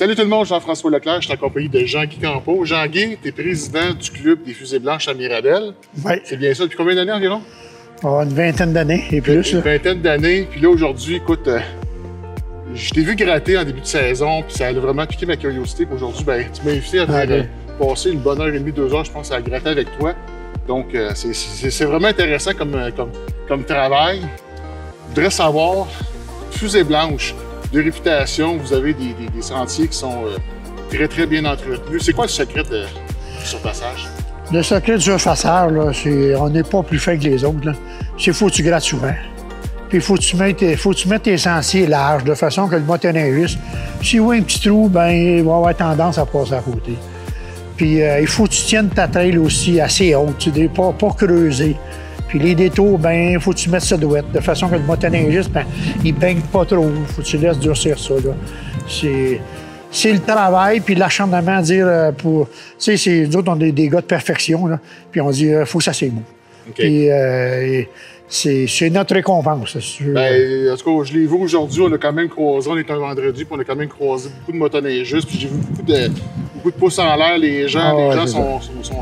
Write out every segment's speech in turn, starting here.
Salut tout le monde, Jean-François Leclerc, je suis accompagné de Jean-Guy Campeau. Jean-Guy, tu es président du club des fusées blanches à Mirabel. Oui. C'est bien ça, depuis combien d'années environ? Oh, une vingtaine d'années et plus. Une vingtaine d'années, puis là aujourd'hui, écoute, je t'ai vu gratter en début de saison, puis ça a vraiment piqué ma curiosité. Puis aujourd'hui, ben, tu m'as invité à venir passer une bonne heure et demie, 2 heures, je pense, à gratter avec toi. Donc, c'est vraiment intéressant comme travail. Je voudrais savoir, fusée blanche, de réputation, vous avez des sentiers qui sont très, très bien entretenus. C'est quoi le secret du surfaçage? Le secret du surfaçage, là, c'est on n'est pas plus fin que les autres. C'est faut que tu grattes souvent. Puis il faut que tu mettes tes sentiers larges, de façon que le motoneigiste, s'il voit un petit trou, ben il va avoir tendance à passer à côté. Puis il faut que tu tiennes ta trail aussi assez haute, tu ne pas creuser. Puis les détours, ben il faut que tu mettes ça douette, de façon que le motoneigiste, ben, il baigne pas trop. Il faut que tu laisses durcir ça. C'est le travail, puis l'acharnement à dire pour. Tu sais, nous autres, on est des gars de perfection, là, puis on dit faut que ça c'est beau. Okay. Puis c'est notre récompense. Ben, en tout cas, je l'ai vu aujourd'hui, on a quand même croisé, on est un vendredi, puis on a quand même croisé beaucoup de motoneigistes, puis j'ai vu beaucoup de pouces en l'air. Les gens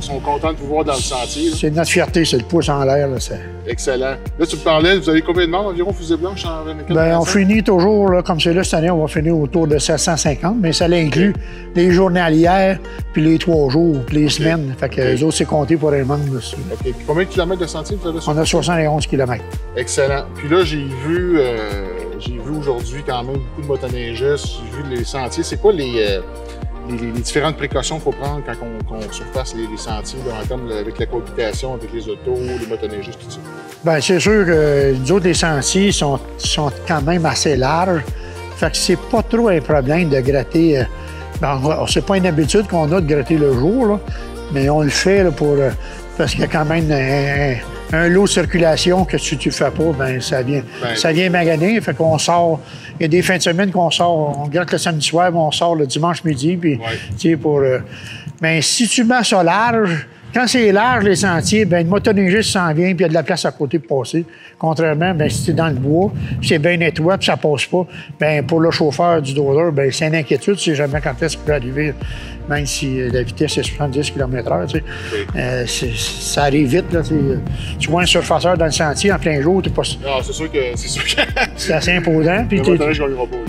sont contents de vous voir dans le sentier. C'est notre fierté, c'est le pouce en l'air. Excellent. Là, tu me parlais, vous avez combien de membres environ fusée blanche en 24? Bien, on finit toujours, là, comme c'est là cette année, on va finir autour de 750, mais ça inclut les journalières, puis les 3 jours, puis les semaines. Fait que les autres, c'est compté pour les membres aussi. OK. Puis combien de kilomètres de sentier vous avez sur? On a 71 km. Excellent. Puis là, j'ai vu aujourd'hui quand même beaucoup de motoneigistes, j'ai vu les sentiers. C'est quoi les différentes précautions qu'il faut prendre quand on surface les sentiers là, en termes avec la cohabitation avec les autos, les motoneigistes, tout ça? Bien, c'est sûr que nous autres, les sentiers sont quand même assez larges. Fait que c'est pas trop un problème de gratter. C'est pas une habitude qu'on a de gratter le jour, là, mais on le fait là, parce qu'il y a quand même un lot de circulation que si tu ne fais pas, ben ça vient maganer. Fait qu'on sort. Il y a des fins de semaine qu'on sort, on gratte le samedi soir, mais on sort le dimanche midi. Puis, mais si tu mets ça large, quand c'est large, les sentiers, ben le motoneigiste s'en vient, puis il y a de la place à côté pour passer. Contrairement, ben si tu es dans le bois, puis c'est bien étroit, puis ça passe pas, ben pour le chauffeur du dozer, ben c'est une inquiétude, tu sais jamais quand est-ce qu'il peut arriver, même si la vitesse est 70 km/h. Ça arrive vite. Là, tu vois un surfaceur dans le sentier en plein jour, tu pas. Non, c'est sûr que. C'est assez imposant. Puis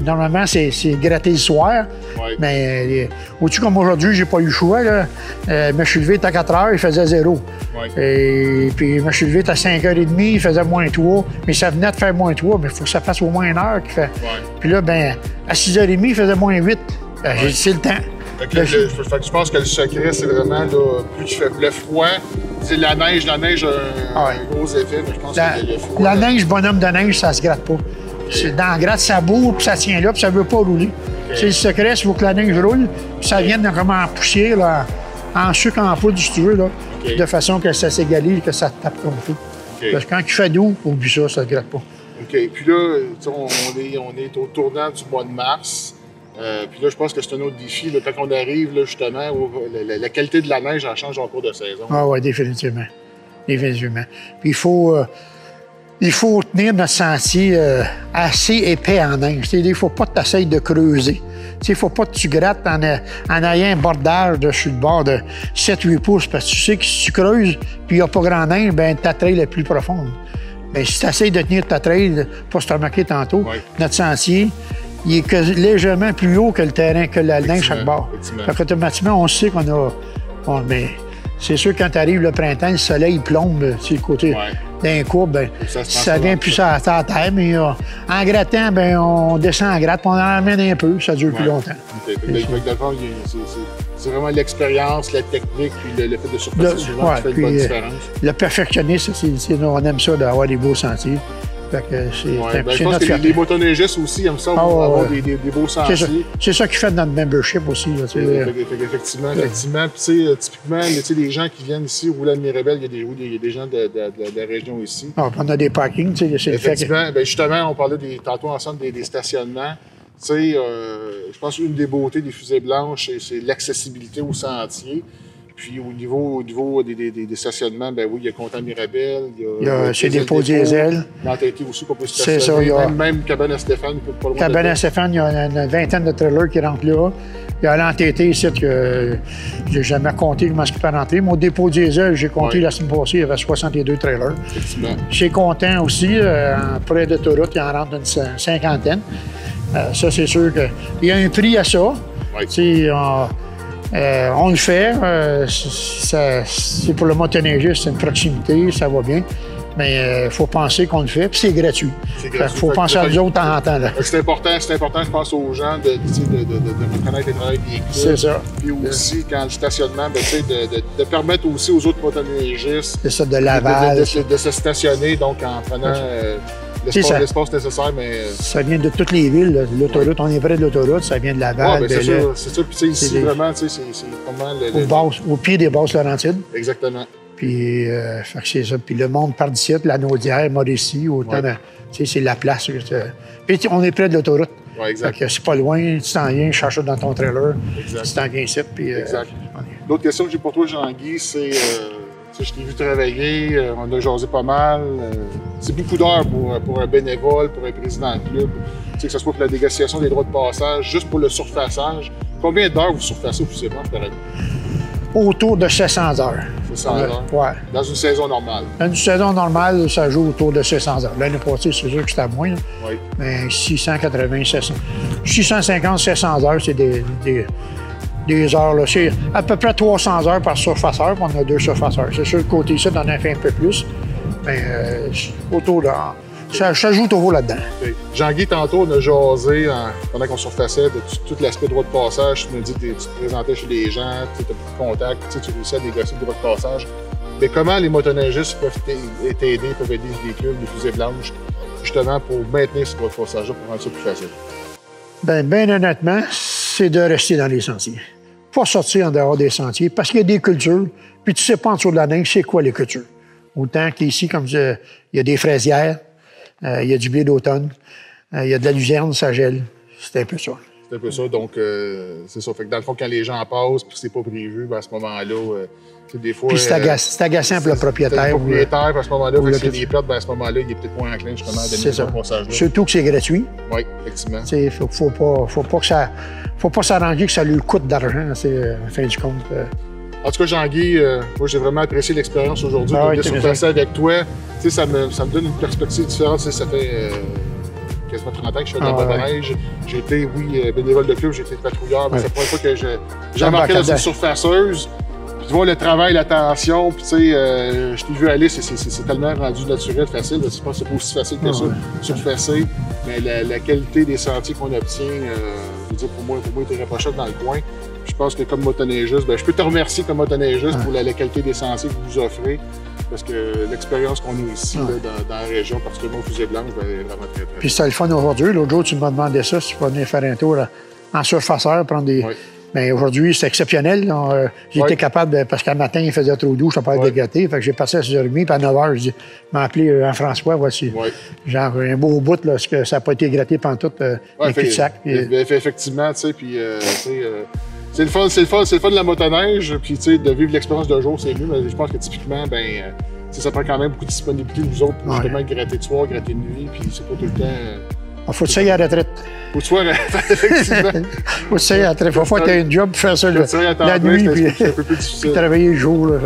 normalement, c'est gratter le soir. Ouais. Mais au-dessus, comme aujourd'hui, j'ai pas eu le choix. Là. Je me suis levé à 4 heures, il faisait 0. Ouais. Et puis je me suis levé à 5h30, il faisait -3. Mais ça venait de faire -3, mais il faut que ça fasse au moins 1 heure qu'il fait. Ouais. Puis là, ben, à 6h30, il faisait -8. J'ai dit, c'est le temps. Je pense que le secret, c'est vraiment, là, plus tu fais le froid, c'est la neige a un gros effet. Je pense que le froid, la neige, bonhomme de neige, ça se gratte pas. Okay. Dans la gratte, ça bourre, puis ça tient là, puis ça veut pas rouler. Okay. C'est le secret, il faut que la neige roule, puis ça vienne comme en poussière, là, en sucre, en poudre, si tu veux, là, de façon que ça s'égalise, que ça tape comme tout. Parce que quand il fait doux, oublie ça, ça se gratte pas. OK. Puis là, on est au tournant du mois de mars. Puis là, je pense que c'est un autre défi. Là, quand on arrive, là, justement, la qualité de la neige, elle change en cours de saison. Ah oui, définitivement. Définitivement. Puis il faut tenir notre sentier assez épais en neige. Il ne faut pas que tu essayes de creuser. Il ne faut pas que tu grattes en ayant un bordage sur le bord de 7-8 pouces, parce que tu sais que si tu creuses puis il n'y a pas grand neige, bien, ta trail est plus profonde. Mais si tu essayes de tenir ta trail, pas se te remarquer tantôt, notre sentier, il est légèrement plus haut que le terrain, que la neige chaque bord. Fait qu'automatiquement, on sait qu'on a. Mais c'est sûr, quand arrive le printemps, le soleil plombe sur le côté d'un courbe, ben, ça vient plus à la terre. Mais en grattant, ben, on descend en gratte, puis on en ramène un peu, ça dure plus longtemps. C'est vraiment l'expérience, la technique, puis le fait de surpasser souvent qui fait une bonne différence. Le perfectionniste, on aime ça d'avoir des beaux sentiers. Fait que je pense que les motoneigistes aussi aiment ça, avoir des beaux sentiers. C'est ça qui fait notre membership aussi. Là, effectivement. Puis typiquement, les gens qui viennent ici rouler à Mirabel, il y a des gens de la région ici. On a des parkings. Effectivement. Ben justement, on parlait tantôt ensemble des stationnements. Je pense qu'une des beautés des fusées blanches, c'est l'accessibilité aux sentiers. Puis au niveau des stationnements, ben oui, il y a Comptant Mirabel, il y a chez Dépôt Diesel. L'entêté aussi qu'on peut C'est stationner. ça, Même Cabane à Stéphane, pas loin Cabane à Stéphane, il y a une vingtaine de trailers qui rentrent là. Il y a l'entêté ici que j'ai jamais compté comment il peut rentrer. Mon Dépôt Diesel, j'ai compté la semaine passée, il y avait 62 trailers. Effectivement. Chez Comptant aussi, près d'autoroute, il en rentre une cinquantaine. Ça, c'est sûr qu'il y a un prix à ça. Oui. On le fait. C'est pour le motoneigiste, c'est une proximité, ça va bien. Mais il faut penser qu'on le fait, puis c'est gratuit. Il faut penser à nous autres de temps en temps. C'est important, je pense aux gens de reconnaître les travails des clubs. C'est ça. Puis aussi, quand le stationnement, de permettre aussi aux autres motoneigistes de se stationner, donc en prenant l'espace nécessaire. Mais ça vient de toutes les villes. L'autoroute, on est près de l'autoroute, ça vient de Laval. C'est ça. Puis ici, vraiment, c'est vraiment au pied des Basses-Laurentides. Exactement. Puis, c'est ça. Puis le monde part d'ici, la Naudière, Mauricie, autant c'est la place. Puis on est près de l'autoroute. Oui, exact. Fait que c'est pas loin, tu t'en viens, cherche ça dans ton trailer. Exact. Tu t'en viens ici. Puis, exact. L'autre question que j'ai pour toi, Jean-Guy, c'est je t'ai vu travailler, on a jasé pas mal. C'est beaucoup d'heures pour un bénévole, pour un président de club. Que ce soit pour la négociation des droits de passage, juste pour le surfaçage. Combien d'heures vous surfacez officiellement par année? Autour de 700 heures. 700 heures? Oui. Dans une saison normale? Dans une saison normale, ça joue autour de 700 heures. L'année passée, c'est sûr que c'était moins. Oui. Mais 680, 700. 650, 700 heures, c'est des heures. Là. C'est à peu près 300 heures par surfaceur, puis on a 2 surfaceurs. C'est sûr que côté ici, on en a fait un peu plus. Mais autour de... Ça joue toujours là-dedans. Okay. Jean-Guy, tantôt, on a jasé pendant qu'on surfaçait de tout l'aspect droit de passage. Tu me dis que tu te présentais chez les gens, tu as beaucoup de contacts, tu réussis à négocier le droit de passage. Mais comment les motoneigistes peuvent t'aider, peuvent aider les clubs, les fusées blanches, justement pour maintenir ce droit de passage-là, pour rendre ça plus facile? Bien honnêtement, c'est de rester dans les sentiers. Pas sortir en dehors des sentiers, parce qu'il y a des cultures, puis tu sais pas en dessous de la neige, c'est quoi les cultures. Autant qu'ici, comme il y a des fraisières, il y a du blé d'automne, il y a de la luzerne, ça gèle. C'est un peu ça. C'est un peu ça. Donc, c'est ça. Fait que dans le fond, quand les gens passent puis c'est pas prévu, ben à ce moment-là, des fois... Puis c'est agaçant pour le propriétaire. Le propriétaire, puis à ce moment-là, s'il y a des pertes, ben à ce moment-là, il est peut-être moins enclin justement à donner ce passage-là. Surtout que c'est gratuit. Oui, effectivement. Faut pas s'arranger que ça lui coûte d'argent, c'est en fin du compte. En tout cas, Jean-Guy, moi, j'ai vraiment apprécié l'expérience aujourd'hui de venir surpasser avec toi. Ça me donne une perspective différente. Ça fait quasiment 30 ans que je fais de la motoneige. J'ai été, bénévole de club, j'ai été patrouilleur, mais c'est la première fois que j'ai embarqué dans une surfaceuse. Puis tu vois le travail, l'attention, puis tu sais, je t'ai vu aller, c'est tellement rendu naturel, facile. Je pense que c'est pas aussi facile que ça, surfacer. Mais la qualité des sentiers qu'on obtient, je veux dire, pour moi, il était irréprochable dans le coin. Je pense que comme motoneigiste, je peux te remercier comme motoneigiste pour la qualité des sentiers que vous offrez, parce que l'expérience qu'on a ici dans la région, particulièrement au Fusée Blanche, est vraiment très, très Puis c'était le fun aujourd'hui. L'autre jour, tu m'as demandé ça, si tu peux venir faire un tour en surfaceur, prendre des... Oui. Mais aujourd'hui, c'est exceptionnel. J'ai été capable, parce qu'un matin, il faisait trop doux, je ne pas être dégâté. Fait que j'ai passé à 6h30, puis à 9h, je m'ai appelé Jean-François, voici. Genre, un beau bout, là, parce que ça n'a pas été gratté pendant tout, un cul-de-sac. Effectivement, tu sais, puis, c'est le fun de la motoneige, puis de vivre l'expérience d'un jour, c'est mieux, mais je pense que typiquement, ça prend quand même beaucoup de disponibilité de vous autres pour justement gratter de soir, gratter de nuit, puis c'est pas tout le temps... Il faut que tu ailles à la retraite. Faut que tu sois à la retraite, effectivement. Faut que tu ailles à la retraite. Faut que tu aies un job pour faire ça la nuit, puis un peu plus difficile. Travailler le jour. Là,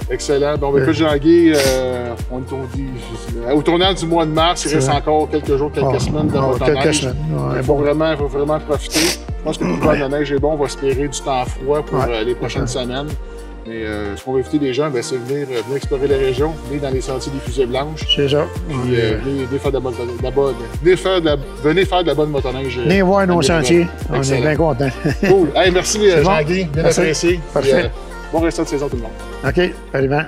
excellent. Bon, écoute, Jean-Guy, on dit, au tournant du mois de mars, il reste encore quelques jours, quelques semaines de motoneige. Quelques semaines. Il faut vraiment profiter. Je pense que pour le neige est bon, on va espérer du temps froid pour les prochaines semaines. Mais ce qu'on va inviter les gens, c'est venir explorer la région, venir dans les sentiers des Fusées Blanches. C'est ça. Puis venir faire de la bonne motoneige. Venez voir nos sentiers. On est bien contents. Cool. Hey, merci Jean-Guy, bien apprécié. Parfait. Bon restant de saison tout le monde. OK, absolument.